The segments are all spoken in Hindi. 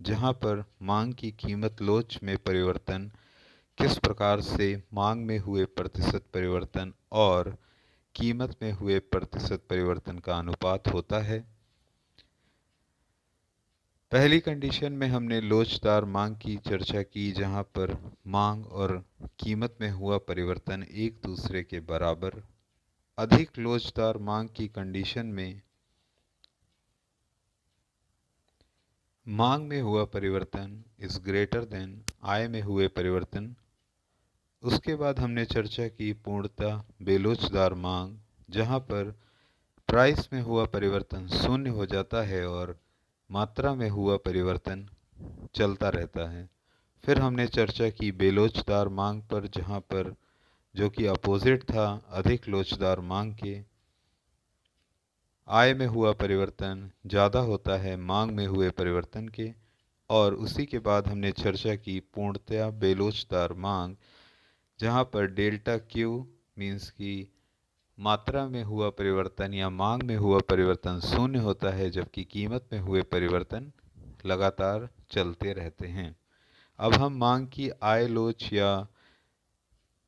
जहां पर मांग की कीमत लोच में परिवर्तन किस प्रकार से मांग में हुए प्रतिशत परिवर्तन और कीमत में हुए प्रतिशत परिवर्तन का अनुपात होता है। पहली कंडीशन में हमने लोचदार मांग की चर्चा की, जहां पर मांग और कीमत में हुआ परिवर्तन एक दूसरे के बराबर। अधिक लोचदार मांग की कंडीशन में मांग में हुआ परिवर्तन इज ग्रेटर देन आय में हुए परिवर्तन। उसके बाद हमने चर्चा की पूर्णतः बेलोचदार मांग, जहां पर प्राइस में हुआ परिवर्तन शून्य हो जाता है और मात्रा में हुआ परिवर्तन चलता रहता है। फिर हमने चर्चा की बेलोचदार मांग पर, जहां पर जो कि अपोजिट था अधिक लोचदार मांग के, आय में हुआ परिवर्तन ज़्यादा होता है मांग में हुए परिवर्तन के। और उसी के बाद हमने चर्चा की पूर्णतया बेलोचदार मांग, जहां पर डेल्टा क्यू मीन्स की मात्रा में हुआ परिवर्तन या मांग में हुआ परिवर्तन शून्य होता है, जबकि कीमत में हुए परिवर्तन लगातार चलते रहते हैं। अब हम मांग की आय लोच या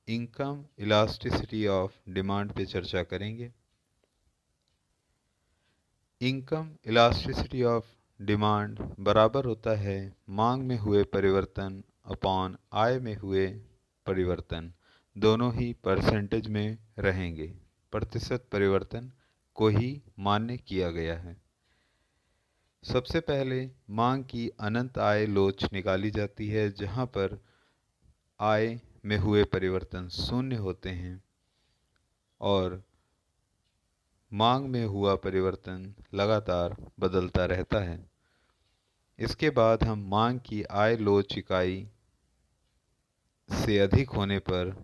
इनकम इलास्टिसिटी ऑफ डिमांड पे चर्चा करेंगे। इनकम इलास्टिसिटी ऑफ डिमांड बराबर होता है मांग में हुए परिवर्तन अपॉन आय में हुए परिवर्तन। दोनों ही परसेंटेज में रहेंगे, प्रतिशत परिवर्तन को ही मान्य किया गया है। सबसे पहले मांग की अनंत आय लोच निकाली जाती है, जहां पर आय में हुए परिवर्तन शून्य होते हैं और मांग में हुआ परिवर्तन लगातार बदलता रहता है। इसके बाद हम मांग की आय लोच इकाई से अधिक होने पर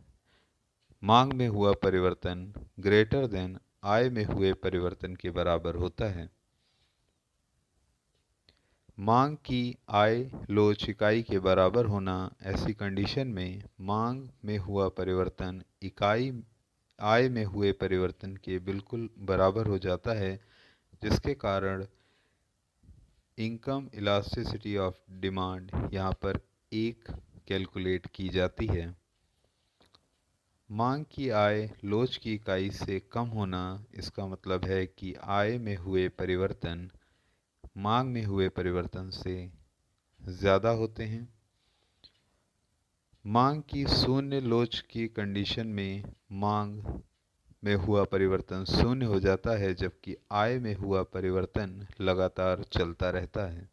मांग में हुआ परिवर्तन ग्रेटर देन आय में हुए परिवर्तन के बराबर होता है। मांग की आय लोच इकाई के बराबर होना, ऐसी कंडीशन में मांग में हुआ परिवर्तन इकाई आय में हुए परिवर्तन के बिल्कुल बराबर हो जाता है, जिसके कारण इनकम इलास्टिसिटी ऑफ डिमांड यहाँ पर एक कैलकुलेट की जाती है। मांग की आय लोच की इकाई से कम होना, इसका मतलब है कि आय में हुए परिवर्तन मांग में हुए परिवर्तन से ज़्यादा होते हैं। मांग की शून्य लोच की कंडीशन में मांग में हुआ परिवर्तन शून्य हो जाता है, जबकि आय में हुआ परिवर्तन लगातार चलता रहता है।